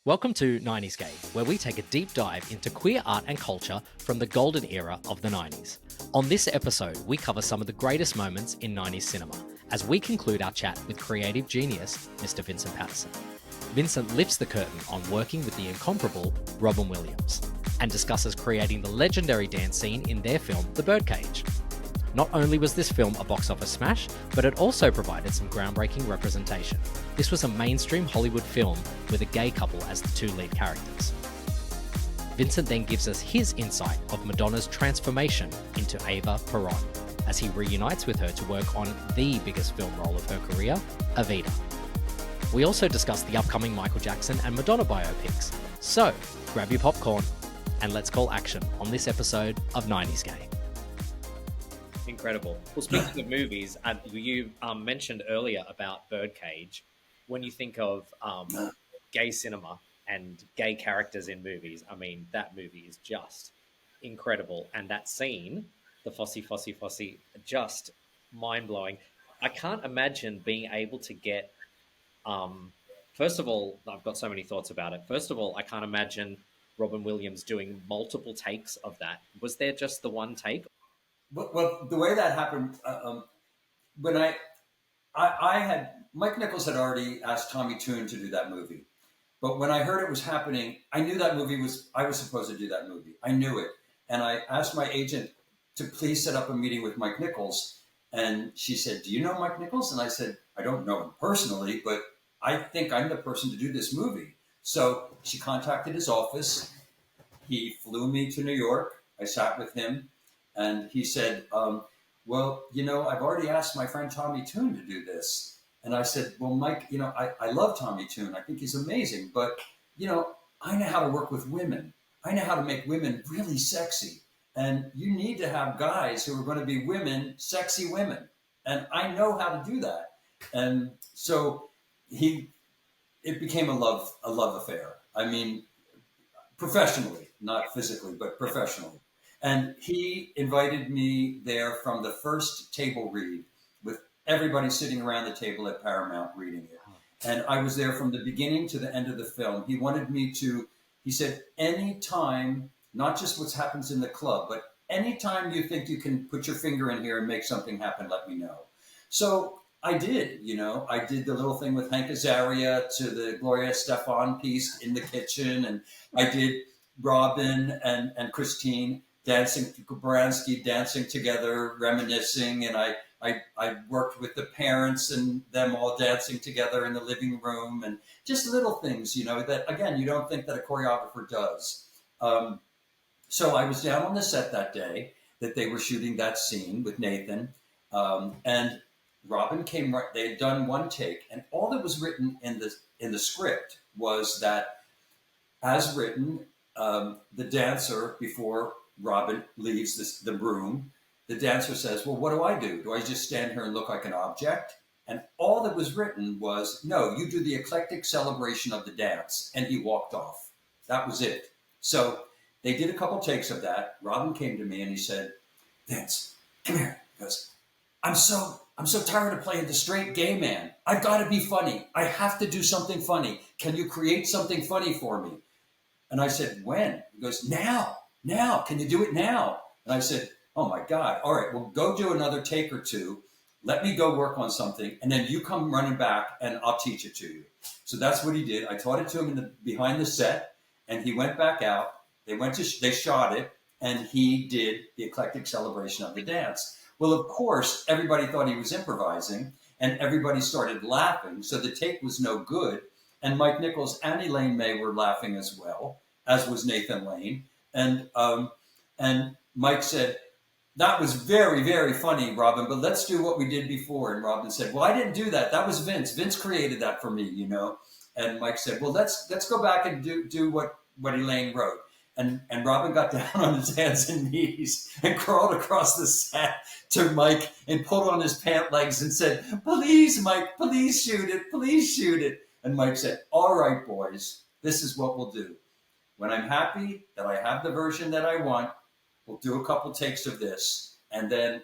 Welcome to 90s Gay, where we take a deep dive into queer art and culture from the golden era of the 90s. On this episode, we cover some of the greatest moments in 90s cinema, as we conclude our chat with creative genius, Mr. Vincent Paterson. Vincent lifts the curtain on working with the incomparable Robin Williams, and discusses creating the legendary dance scene in their film, The Birdcage. Not only was this film a box office smash, but it also provided some groundbreaking representation. This was a mainstream Hollywood film with a gay couple as the two lead characters. Vincent then gives us his insight of Madonna's transformation into Eva Perón, as he reunites with her to work on the biggest film role of her career, Evita. We also discuss the upcoming Michael Jackson and Madonna biopics. So, grab your popcorn and let's call action on this episode of 90s Gay. Incredible. Well, speaking of movies, you mentioned earlier about Birdcage. When you think of gay cinema and gay characters in movies, I mean, that movie is just incredible. And that scene, the Fosse, just mind-blowing. I can't imagine being able to get... first of all, I've got so many thoughts about it. First of all, I can't imagine Robin Williams doing multiple takes of that. Was there just the one take? Well, the way that happened, when I had, Mike Nichols had already asked Tommy Tune to do that movie. But when I heard it was happening, I knew that movie I was supposed to do that movie. I knew it. And I asked my agent to please set up a meeting with Mike Nichols. And she said, "Do you know Mike Nichols?" And I said, "I don't know him personally, but I think I'm the person to do this movie." So she contacted his office. He flew me to New York. I sat with him. And he said, "Well, I've already asked my friend Tommy Tune to do this." And I said, "Well, Mike, I love Tommy Tune. I think he's amazing. But, I know how to work with women. I know how to make women really sexy. And you need to have guys who are going to be women, sexy women. And I know how to do that." And so it became a love affair. I mean, professionally, not physically, but professionally. And he invited me there from the first table read with everybody sitting around the table at Paramount reading it. And I was there from the beginning to the end of the film. He wanted me to, he said, anytime, not just what happens in the club, but anytime you think you can put your finger in here and make something happen, let me know. So I did, I did the little thing with Hank Azaria to the Gloria Estefan piece in the kitchen. And I did Robin and Christine dancing, Baranski dancing together, reminiscing, and I worked with the parents and them all dancing together in the living room, and just little things, that, again, you don't think that a choreographer does. So I was down on the set that day that they were shooting that scene with Nathan, and Robin came right, they had done one take, and all that was written in the script was that, as written, the dancer, before Robin leaves the room, the dancer says, "Well, what do I do? Do I just stand here and look like an object?" And all that was written was, "No, you do the eclectic celebration of the dance." And he walked off. That was it. So they did a couple takes of that. Robin came to me and he said, "Vince, come here." He goes, I'm so tired of playing the straight gay man. I've got to be funny. I have to do something funny. Can you create something funny for me?" And I said, "When?" He goes, Now. Can you do it now?" And I said, "Oh my God. All right, well, go do another take or two. Let me go work on something. And then you come running back and I'll teach it to you." So that's what he did. I taught it to him behind the set, and he went back out. They shot it, and he did the eclectic celebration of the dance. Well, of course, everybody thought he was improvising, and everybody started laughing. So the take was no good. And Mike Nichols and Elaine May were laughing as well, as was Nathan Lane. And Mike said, "That was very, very funny, Robin, but let's do what we did before." And Robin said, "Well, I didn't do that. That was Vince. Vince created that for me, And Mike said, "Well, let's go back and do what Elaine wrote." And Robin got down on his hands and knees and crawled across the set to Mike and pulled on his pant legs and said, "Please, Mike, please shoot it. Please shoot it." And Mike said, "All right, boys, this is what we'll do. When I'm happy that I have the version that I want, we'll do a couple takes of this. And then,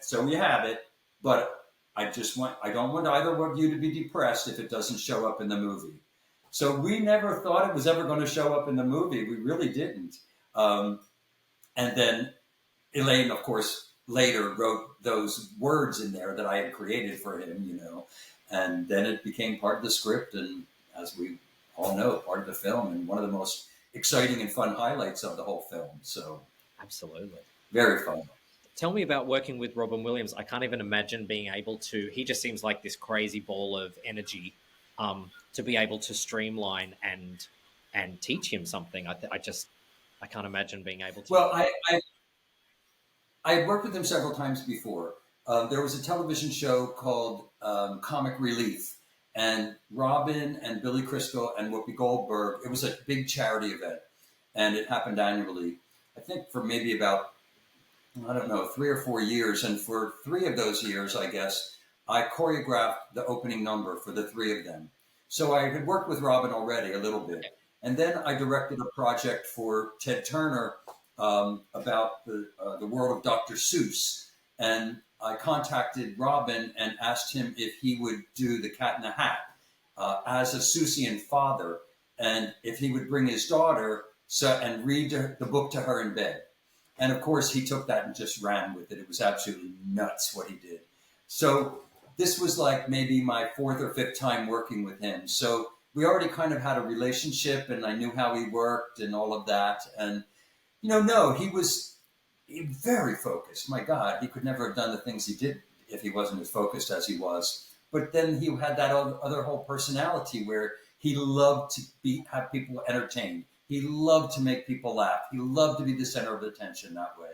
so we have it, but I don't want either of you to be depressed if it doesn't show up in the movie." So we never thought it was ever going to show up in the movie. We really didn't. And then Elaine, of course, later wrote those words in there that I had created for him, and then it became part of the script. And as we all know, part of the film and one of the most exciting and fun highlights of the whole film. So Absolutely. very fun. Tell me about working with Robin Williams. I can't even imagine being able to, he just seems like this crazy ball of energy, to be able to streamline and teach him something. I can't imagine being able to. Well, I had worked with him several times before. There was a television show called Comic Relief, and Robin and Billy Crystal and Whoopi Goldberg, it was a big charity event, and it happened annually, I think for maybe about, I don't know, 3 or 4 years. And for 3 of those years, I guess, I choreographed the opening number for the 3 of them. So I had worked with Robin already a little bit. And then I directed a project for Ted Turner about the world of Dr. Seuss. And I contacted Robin and asked him if he would do The Cat in the Hat as a Seussian father, and if he would bring his daughter and read the book to her in bed. And of course, he took that and just ran with it. It was absolutely nuts what he did. So this was like maybe my 4th or 5th time working with him. So we already kind of had a relationship, and I knew how he worked and all of that. And, no, he was very focused. My God, he could never have done the things he did if he wasn't as focused as he was. But then he had that other whole personality where he loved to have people entertained. He loved to make people laugh. He loved to be the center of attention that way.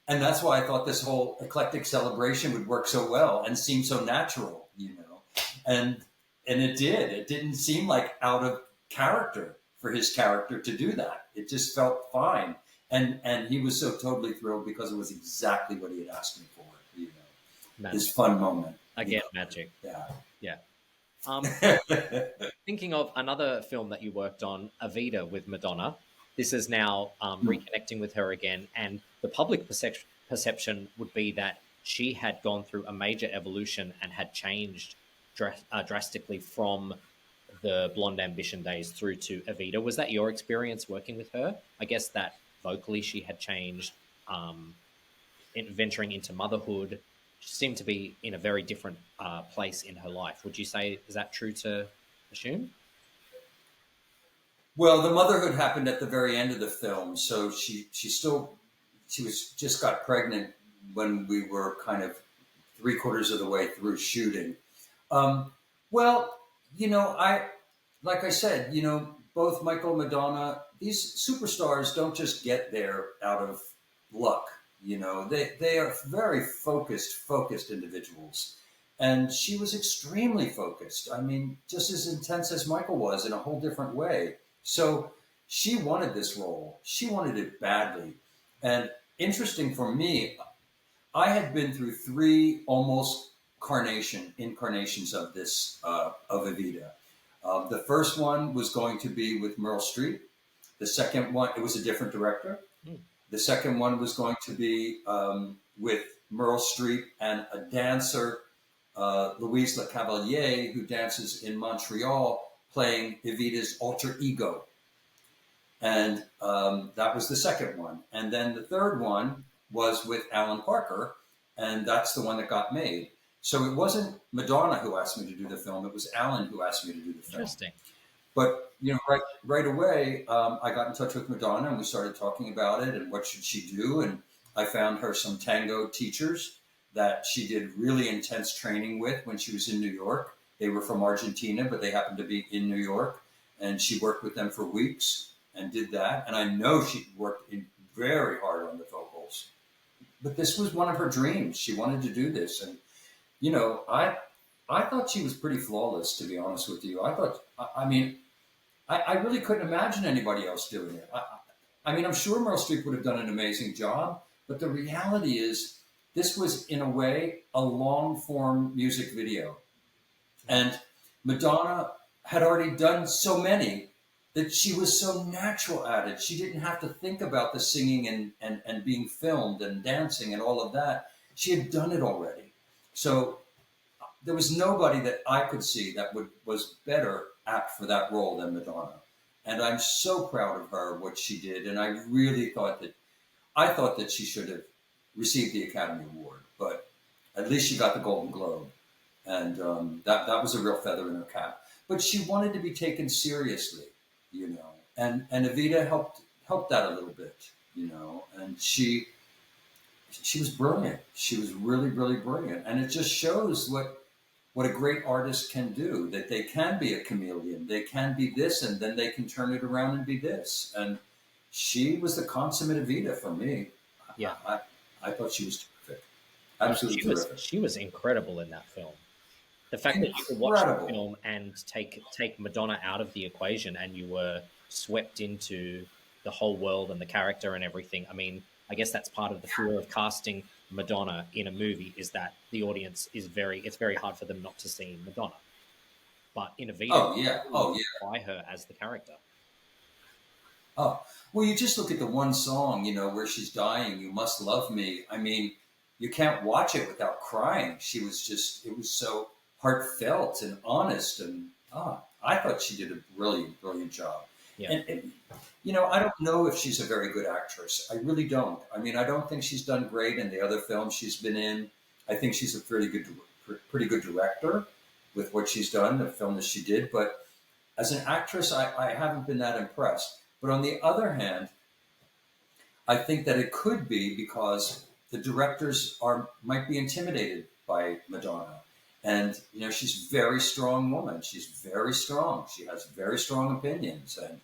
And that's why I thought this whole eclectic celebration would work so well and seem so natural, And it did. It didn't seem like out of character for his character to do that. It just felt fine. And he was so totally thrilled because it was exactly what he had asked me for, Magic. His fun moment. Again, magic. Yeah. Thinking of another film that you worked on, Evita with Madonna. This is now reconnecting with her again, and the public perception would be that she had gone through a major evolution and had changed drastically from the Blonde Ambition days through to Evita. Was that your experience working with her? I guess that vocally she had changed, venturing into motherhood. She seemed to be in a very different place in her life. Would you say, is that true to assume? Well, the motherhood happened at the very end of the film. So she was just got pregnant when we were kind of 3/4 of the way through shooting. Like I said, both Michael and Madonna, these superstars don't just get there out of luck. They are very focused individuals. And she was extremely focused. I mean, just as intense as Michael was in a whole different way. So she wanted this role. She wanted it badly. And interesting for me, I had been through 3 almost incarnations of this, of Evita. The first one was going to be with Meryl Streep. The second one, it was a different director. The second one was going to be with Meryl Streep and a dancer, Louise Le Cavalier, who dances in Montreal, playing Evita's alter ego. And that was the second one. And then the third one was with Alan Parker, and that's the one that got made. So it wasn't Madonna who asked me to do the film. It was Alan who asked me to do the film. Interesting. But, right away, I got in touch with Madonna, and we started talking about it and what should she do. And I found her some tango teachers that she did really intense training with when she was in New York. They were from Argentina, but they happened to be in New York. And she worked with them for weeks and did that. And I know she worked very hard on the vocals. But this was one of her dreams. She wanted to do this. And, I thought she was pretty flawless, to be honest with you. I really couldn't imagine anybody else doing it. I'm sure Meryl Streep would have done an amazing job, but the reality is this was, in a way, a long-form music video. And Madonna had already done so many that she was so natural at it. She didn't have to think about the singing and being filmed and dancing and all of that. She had done it already. So there was nobody that I could see that was better apt for that role than Madonna. And I'm so proud of her, what she did. And I really thought that she should have received the Academy Award, but at least she got the Golden Globe. And that was a real feather in her cap. But she wanted to be taken seriously, you know. And Evita helped that a little bit, you know. And she was brilliant. She was really, really brilliant. And it just shows what a great artist can do, that they can be a chameleon. They can be this, and then they can turn it around and be this. And she was the consummate Evita for me. Yeah. I thought she was terrific. Absolutely terrific. She was incredible in that film. The fact that you could watch the film and take Madonna out of the equation and you were swept into the whole world and the character and everything. I mean, I guess that's part of the fear of casting Madonna in a movie, is that the audience it's very hard for them not to see Madonna. But in Evita, you buy her as the character. Oh, well, you just look at the one song, you know, where she's dying, "You Must Love Me." I mean, you can't watch it without crying. It was so heartfelt and honest. And I thought she did a brilliant, brilliant job. Yeah. And, you know, I don't know if she's a very good actress. I really don't. I mean, I don't think she's done great in the other films she's been in. I think she's a pretty good director with what she's done, the film that she did. But as an actress, I haven't been that impressed. But on the other hand, I think that it could be because the directors might be intimidated by Madonna. And, you know, she's a very strong woman. She's very strong. She has very strong opinions. And,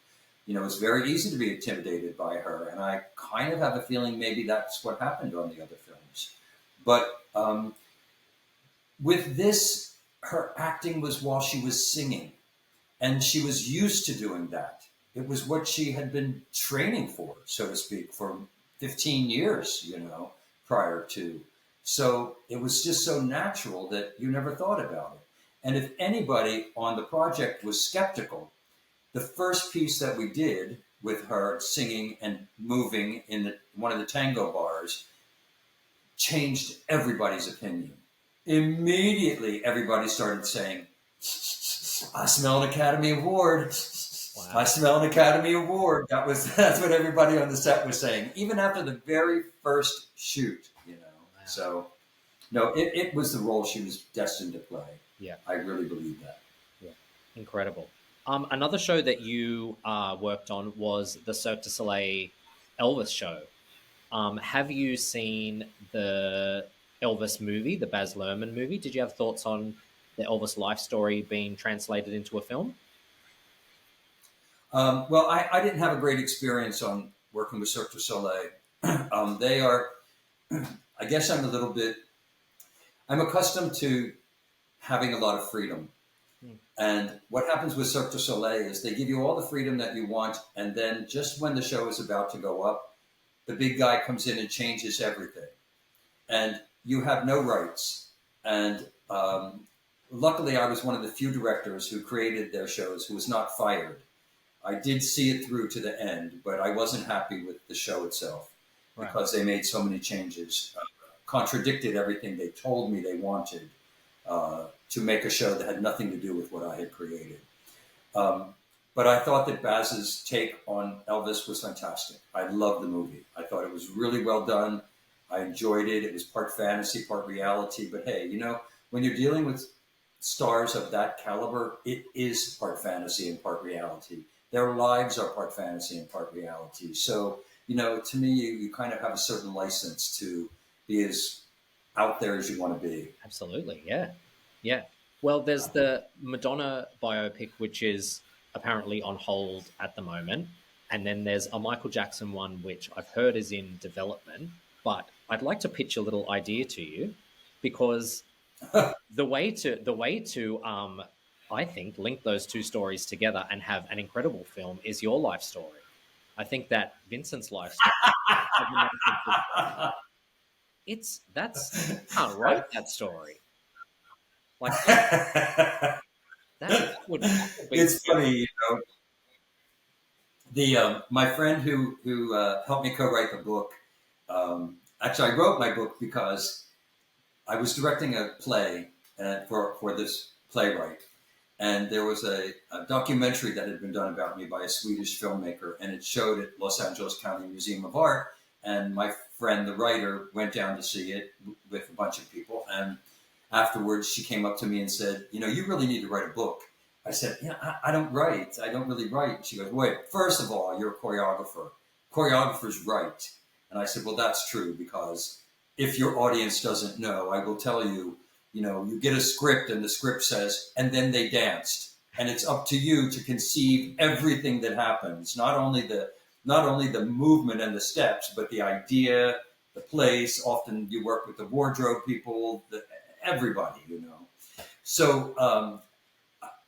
you know, it's very easy to be intimidated by her. And I kind of have a feeling maybe that's what happened on the other films. But with this, her acting was while she was singing. And she was used to doing that. It was what she had been training for, so to speak, for 15 years, you know, prior to. So it was just so natural that you never thought about it. And if anybody on the project was skeptical, the first piece that we did with her singing and moving in one of the tango bars changed everybody's opinion. Immediately, everybody started saying, "I smell an Academy Award. Wow. I smell an Academy Award." That's what everybody on the set was saying, even after the very first shoot, you know. Wow. So, no, it was the role she was destined to play. Yeah, I really believe that. Yeah, incredible. Another show that you worked on was the Cirque du Soleil Elvis show. Have you seen the Elvis movie, the Baz Luhrmann movie? Did you have thoughts on the Elvis life story being translated into a film? Well, I didn't have a great experience on working with Cirque du Soleil. They are, I guess I'm accustomed to having a lot of freedom. And what happens with Cirque du Soleil is they give you all the freedom that you want. And then just when the show is about to go up, the big guy comes in and changes everything. And you have no rights. And luckily, I was one of the few directors who created their shows who was not fired. I did see it through to the end, but I wasn't happy with the show itself because they made so many changes, contradicted everything they told me they wanted to make a show that had nothing to do with what I had created. But I thought that Baz's take on Elvis was fantastic. I loved the movie. I thought it was really well done. I enjoyed it. It was part fantasy, part reality. But hey, you know, when you're dealing with stars of that caliber, it is part fantasy and part reality. Their lives are part fantasy and part reality. So, you know, to me, you kind of have a certain license to be as out there as you want to be. Absolutely, yeah. Yeah. Well, there's the Madonna biopic, which is apparently on hold at the moment. And then there's a Michael Jackson one, which I've heard is in development. But I'd like to pitch a little idea to you, because the way to I think link those two stories together and have an incredible film is your life story. I think that Vincent's life story, you can't write that story. Like that would be. It's funny, you know. My friend who helped me co-write the book. Actually, I wrote my book because I was directing a play and for this playwright. And there was a documentary that had been done about me by a Swedish filmmaker, and it showed at Los Angeles County Museum of Art. And my friend, the writer, went down to see it with a bunch of people. And afterwards, she came up to me and said, "You know, you really need to write a book." I said, "Yeah, I don't write. I don't really write." She goes, "Wait, first of all, you're a choreographer. Choreographers write." And I said, "Well, that's true, because if your audience doesn't know, I will tell you, you know, you get a script and the script says, and then they danced. And it's up to you to conceive everything that happens, not only the movement and the steps, but the idea, the place. Often you work with the wardrobe people, everybody, you know." So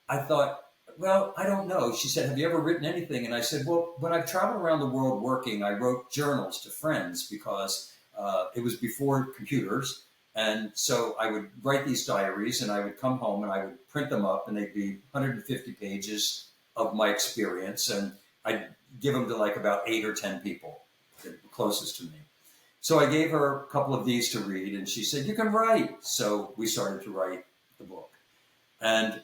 I thought, well, I don't know. She said, "Have you ever written anything?" And I said, "Well, when I've traveled around the world working, I wrote journals to friends because it was before computers. And so I would write these diaries, and I would come home and I would print them up, and they'd be 150 pages of my experience. And I'd give them to like about 8 or 10 people that were closest to me. So I gave her a couple of these to read, and she said, "You can write." So we started to write the book. And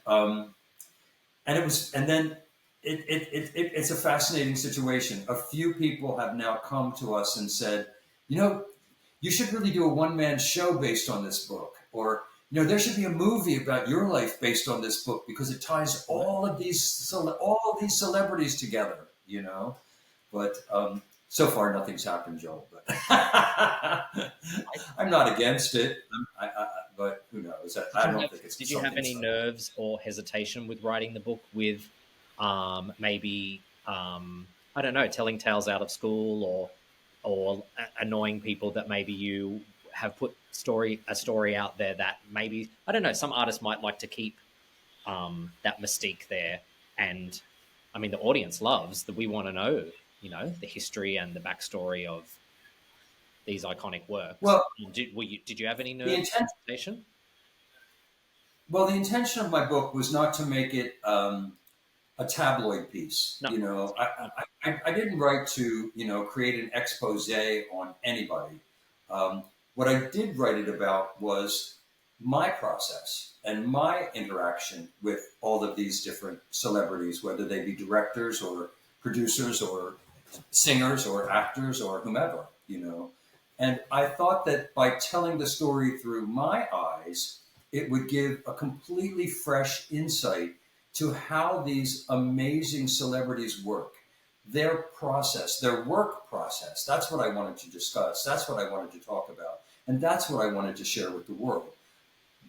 then it's a fascinating situation. A few people have now come to us and said, "You know, you should really do a one-man show based on this book," or, "You know, there should be a movie about your life based on this book because it ties all of these celebrities together." You know, but so far nothing's happened, Joel. But I'm not against it. But who knows? I don't think it's. Did you have any nerves or hesitation with writing the book? With maybe I don't know, telling tales out of school, or annoying people that maybe you have put a story out there that maybe, I don't know, some artists might like to keep that mystique there. And I mean, the audience loves that. We want to know, you know, the history and the backstory of these iconic works. Well, did you have any nerves? Well, the intention of my book was not to make it a tabloid piece. No. You know, I didn't write to, you know, create an expose on anybody. What I did write it about was my process and my interaction with all of these different celebrities, whether they be directors or producers or singers or actors or whomever, you know. And I thought that by telling the story through my eyes, it would give a completely fresh insight to how these amazing celebrities work, their process, their work process. That's what I wanted to discuss. That's what I wanted to talk about. And that's what I wanted to share with the world,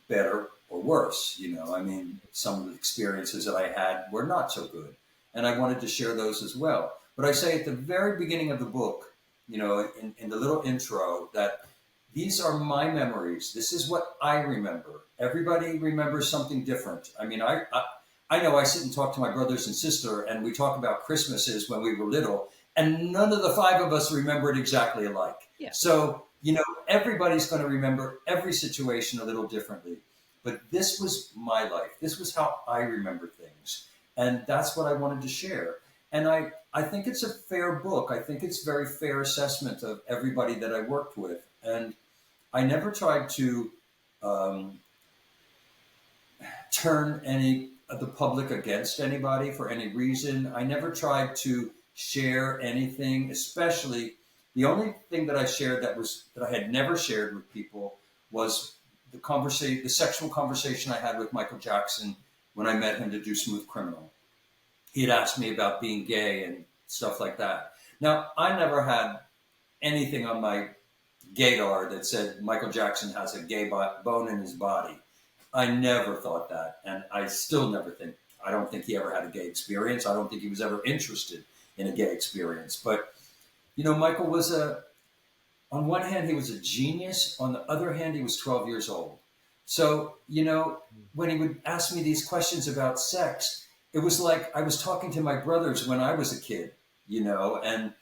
better or worse. You know, I mean, some of the experiences that I had were not so good, and I wanted to share those as well. But I say at the very beginning of the book, you know, in the little intro, that these are my memories. This is what I remember. Everybody remembers something different. I mean, I know I sit and talk to my brothers and sister, and we talk about Christmases when we were little, and none of the 5 of us remember it exactly alike. Yeah. So, you know, everybody's going to remember every situation a little differently. But this was my life. This was how I remember things. And that's what I wanted to share. And I think it's a fair book. I think it's a very fair assessment of everybody that I worked with. And I never tried to turn the public against anybody for any reason. I never tried to share anything, especially the only thing that I shared that I had never shared with people was the sexual conversation I had with Michael Jackson when I met him to do Smooth Criminal. He had asked me about being gay and stuff like that. Now, I never had anything on my gaydar that said Michael Jackson has a gay bone in his body. I never thought that, and I still never think. I don't think he ever had a gay experience. I don't think he was ever interested in a gay experience. But, you know, Michael was on one hand, he was a genius. On the other hand, he was 12 years old. So, you know, when he would ask me these questions about sex, it was like I was talking to my brothers when I was a kid, you know, and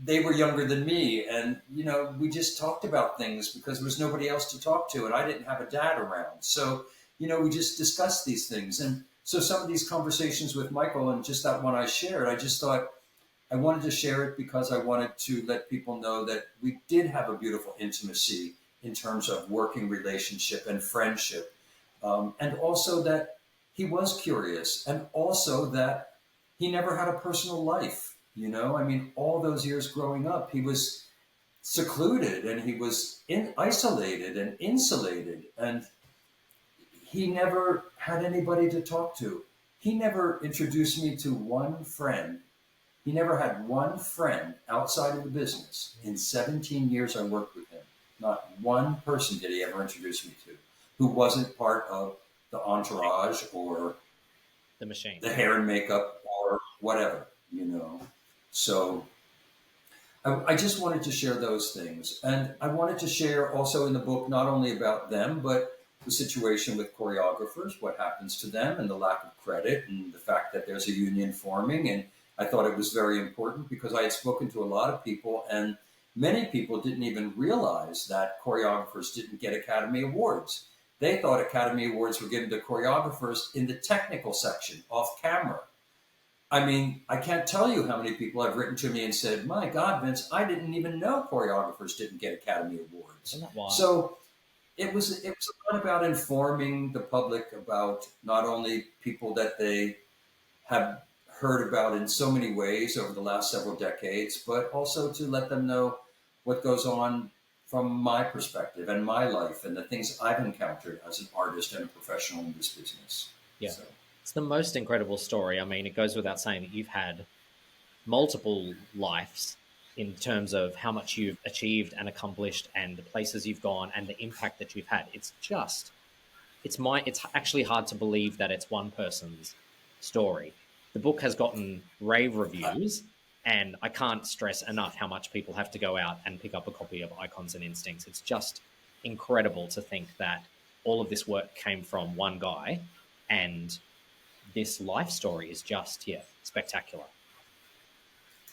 they were younger than me. And, you know, we just talked about things because there was nobody else to talk to, and I didn't have a dad around. So, you know, we just discussed these things. And so some of these conversations with Michael and just that one I shared, I just thought I wanted to share it because I wanted to let people know that we did have a beautiful intimacy in terms of working relationship and friendship. and also that he was curious, and also that he never had a personal life. You know, I mean, all those years growing up, he was secluded and he was isolated and insulated, and he never had anybody to talk to. He never introduced me to one friend. He never had one friend outside of the business. In 17 years I worked with him, not one person did he ever introduce me to who wasn't part of the entourage or The machine, the hair and makeup or whatever, you know. So I just wanted to share those things. And I wanted to share also in the book not only about them, but the situation with choreographers, what happens to them, and the lack of credit, and the fact that there's a union forming. And I thought it was very important because I had spoken to a lot of people, and many people didn't even realize that choreographers didn't get Academy Awards. They thought Academy Awards were given to choreographers in the technical section, off camera. I mean, I can't tell you how many people have written to me and said, my God, Vince, I didn't even know choreographers didn't get Academy Awards. So it was a lot about informing the public about not only people that they have heard about in so many ways over the last several decades, but also to let them know what goes on from my perspective and my life and the things I've encountered as an artist and a professional in this business. Yeah. So. It's the most incredible story. I mean, it goes without saying that you've had multiple lives in terms of how much you've achieved and accomplished and the places you've gone and the impact that you've had. It's actually hard to believe that it's one person's story. The book has gotten rave reviews, and I can't stress enough how much people have to go out and pick up a copy of Icons and Instincts. It's just incredible to think that all of this work came from one guy, and this life story is just, spectacular.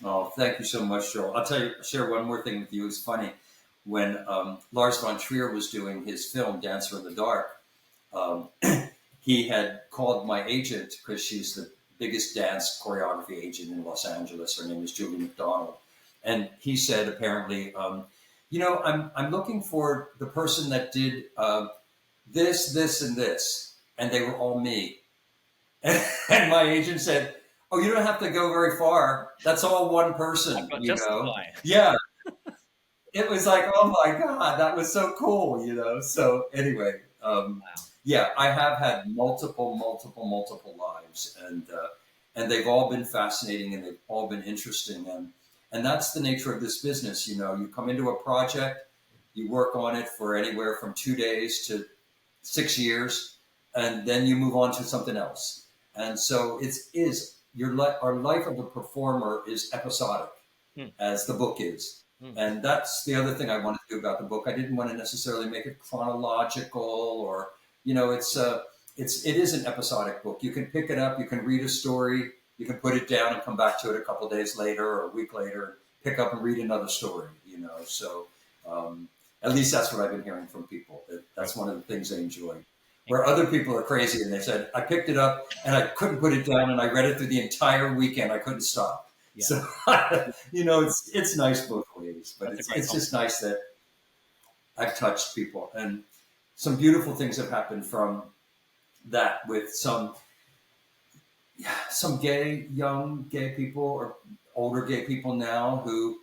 Oh, thank you so much, Joel. Share one more thing with you. It's funny. When Lars von Trier was doing his film, Dancer in the Dark, he had called my agent, because she's the biggest dance choreography agent in Los Angeles. Her name is Julie McDonald. And he said, apparently, I'm looking for the person that did this, this, and this. And they were all me. And my agent said, oh, you don't have to go very far. That's all one person, you know? Yeah. It was like, oh my God, that was so cool, you know? So anyway, yeah, I have had multiple lives, and they've all been fascinating, and they've all been interesting. And that's the nature of this business. You know, you come into a project, you work on it for anywhere from 2 days to 6 years, and then you move on to something else. And so our life of a performer is episodic, as the book is. And that's the other thing I wanted to do about the book. I didn't want to necessarily make it chronological, or, you know, it is an episodic book. You can pick it up, you can read a story, you can put it down and come back to it a couple of days later or a week later, pick up and read another story, you know. So at least that's what I've been hearing from people. That's one of the things they enjoy. Where other people are crazy and they said, I picked it up and I couldn't put it down, and I read it through the entire weekend. I couldn't stop. Yeah. So, you know, it's nice both ways, but it's just nice that I've touched people, and some beautiful things have happened from that with some young gay people or older gay people now who,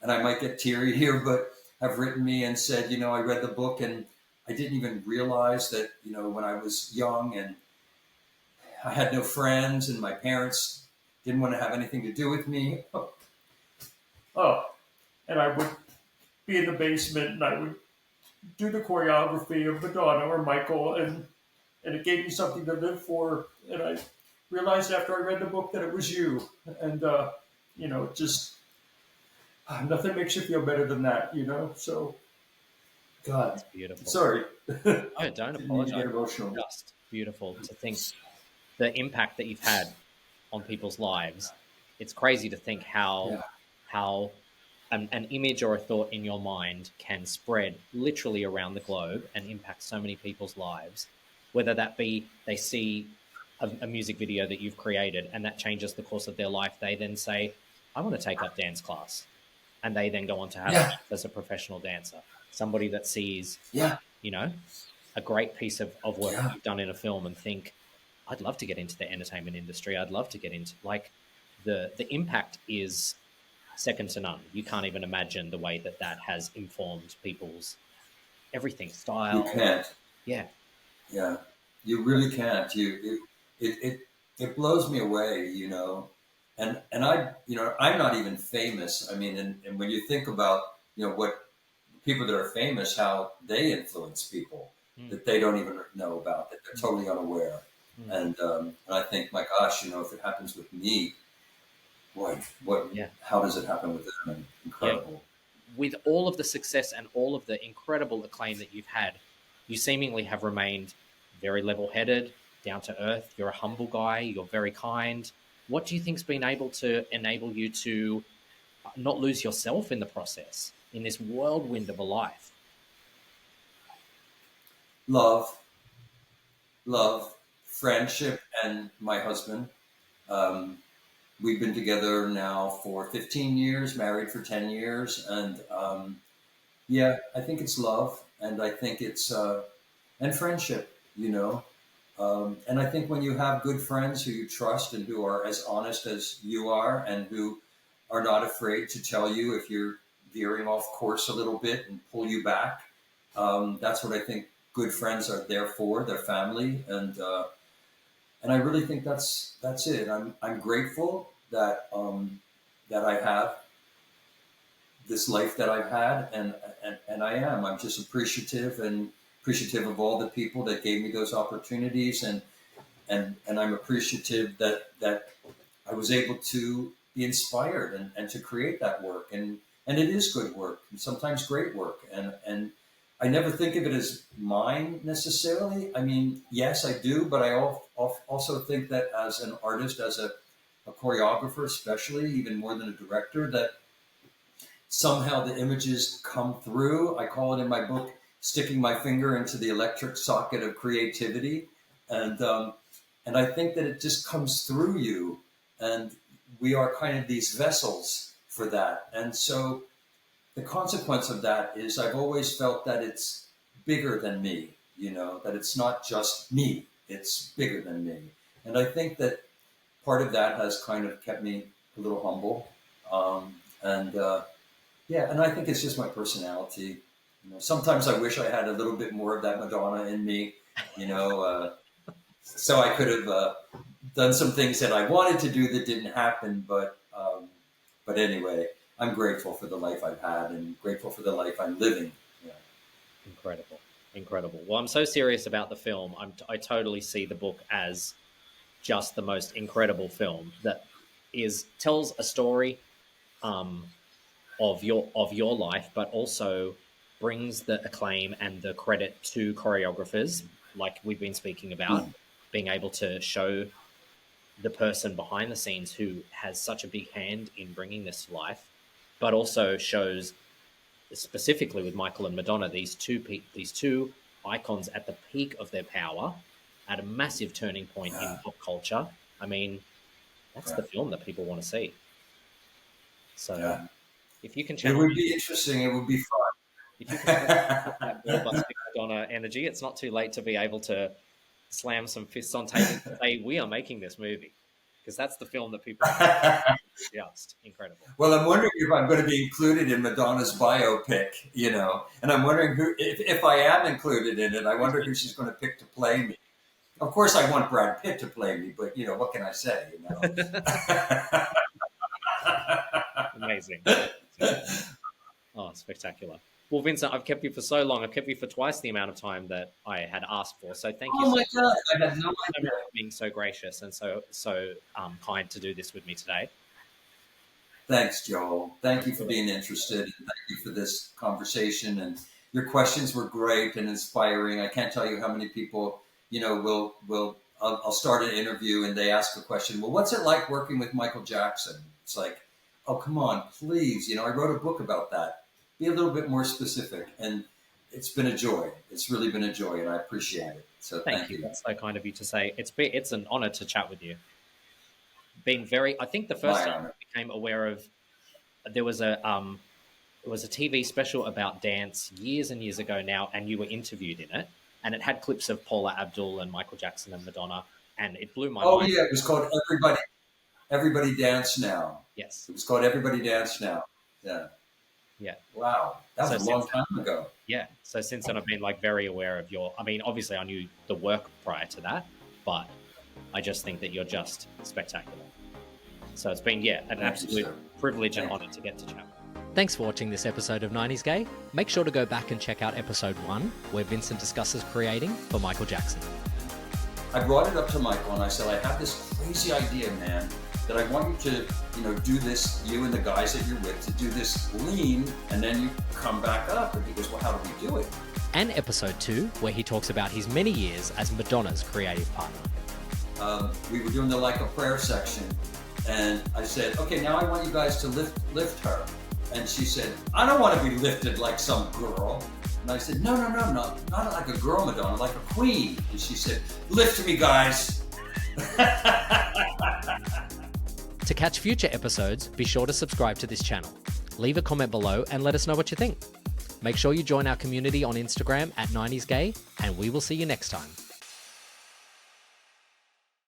and I might get teary here, but have written me and said, you know, I read the book and I didn't even realize that, you know, when I was young and I had no friends and my parents didn't want to have anything to do with me. And I would be in the basement and I would do the choreography of Madonna or Michael, and it gave me something to live for. And I realized after I read the book that it was you. And, you know, just nothing makes you feel better than that, you know? So, God. That's beautiful. Sorry. Oh, don't apologize. Get emotional. Just beautiful to think the impact that you've had on people's lives. It's crazy to think how an image or a thought in your mind can spread literally around the globe and impact so many people's lives, whether that be they see a music video that you've created and that changes the course of their life. They then say, I want to take up dance class. And they then go on to have as a professional dancer, somebody that sees, you know, a great piece of work that Yeah, you've done in a film and think, I'd love to get into the entertainment industry. I'd love to get into, like, the impact is second to none. You can't even imagine the way that that has informed people's everything, you style. can't. Yeah. Yeah, you really can't. It blows me away, and I'm not even famous. I mean, and when you think about what people that are famous, how they influence people Mm, that they don't even know about, that they're mm, totally unaware. mm. And I think, my gosh, if it happens with me, boy, what? Yeah. How does it happen with them? Yeah. Incredible. With all of the success and all of the incredible acclaim that you've had, you seemingly have remained very level headed, down to earth. You're a humble guy. You're very kind. What do you think's been able to enable you to not lose yourself in the process in this whirlwind of a life? Love, love, friendship, and my husband. Um, we've been together now for 15 years, married for 10 years. And yeah, I think it's love. And I think it's, and friendship, and I think when you have good friends who you trust and who are as honest as you are and who are not afraid to tell you if you're veering off course a little bit and pull you back, that's what I think good friends are there for, their family. And I really think that's it. I'm grateful that I have this life that I've had, and I am. I'm just appreciative of all the people that gave me those opportunities, and I'm appreciative that I was able to be inspired and to create that work, and it is good work and sometimes great work, and I never think of it as mine necessarily. I mean, yes, I do, but also think that as an artist, as a choreographer, especially even more than a director, that somehow the images come through. I call it in my book sticking my finger into the electric socket of creativity, and and I think that it just comes through you, and we are kind of these vessels for that. And so the consequence of that is I've always felt that it's bigger than me, that it's not just me, it's bigger than me. And I think that part of that has kind of kept me a little humble. And Yeah, and I think it's just my personality. Sometimes I wish I had a little bit more of that Madonna in me, you know, so I could have done some things that I wanted to do that didn't happen. But anyway, I'm grateful for the life I've had and grateful for the life I'm living. Yeah. Incredible. Incredible. Well, I'm so serious about the film. I totally see the book as just the most incredible film that tells a story um, of your life, but also brings the acclaim and the credit to choreographers, like we've been speaking about, Mm. being able to show the person behind the scenes who has such a big hand in bringing this to life, but also shows specifically with Michael and Madonna these two icons at the peak of their power, at a massive turning point in Yeah. pop culture. I mean, that's Yeah. the film that people want to see. So Yeah. if you can It channel would be interesting. It would be if you can channel fun. that ball busting Madonna energy, it's not too late to be able to slam some fists on tables and say we are making this movie, because that's the film that people want. Just incredible. Well, I'm wondering if I'm going to be included in Madonna's biopic, and I'm wondering if I am included in it, I Who's wonder who she's going to pick to play me. Of course, I want Brad Pitt to play me, but what can I say? Amazing. Oh, spectacular. Well, Vincent, I've kept you for so long. I've kept you for twice the amount of time that I had asked for. So thank you Oh so, my God, I had no so idea. much for being so gracious and so kind to do this with me today. Thanks, Joel. Thank you for Absolutely. being interested, and thank you for this conversation. And your questions were great and inspiring. I can't tell you how many people, will. I'll start an interview and they ask a question. Well, what's it like working with Michael Jackson? It's like, oh, come on, please. I wrote a book about that. Be a little bit more specific. And it's been a joy. It's really been a joy, and I appreciate it. So Thank thank you. you. That's so kind of you to say. It's an honor to chat with you. Been very. I think the first My time honor. I became aware of there was a TV special about dance years and years ago now, and you were interviewed in it. and it had clips of Paula Abdul and Michael Jackson and Madonna, and it blew my Oh mind. yeah, it was called Everybody Dance Now. Yes. It was called Everybody Dance Now. Yeah. Yeah. Wow, that was a long time ago. Yeah. So since then, I've been like very aware of your. I mean, obviously, I knew the work prior to that, but I just think that you're just spectacular. So it's been an absolute privilege and honor to get to chat. Thanks for watching this episode of 90s Gay. Make sure to go back and check out episode 1, where Vincent discusses creating for Michael Jackson. I brought it up to Michael and I said, I have this crazy idea, man, that I want you to, do this, you and the guys that you're with, to do this lean, and then you come back up. And he goes, well, how do we do it? And episode 2, where he talks about his many years as Madonna's creative partner. We were doing the Like a Prayer section, and I said, okay, now I want you guys to lift her. And she said, I don't want to be lifted like some girl. And I said, no, not like a girl, Madonna, like a queen. And she said, lift me, guys. To catch future episodes, be sure to subscribe to this channel. Leave a comment below and let us know what you think. Make sure you join our community on Instagram at 90sgay, and we will see you next time.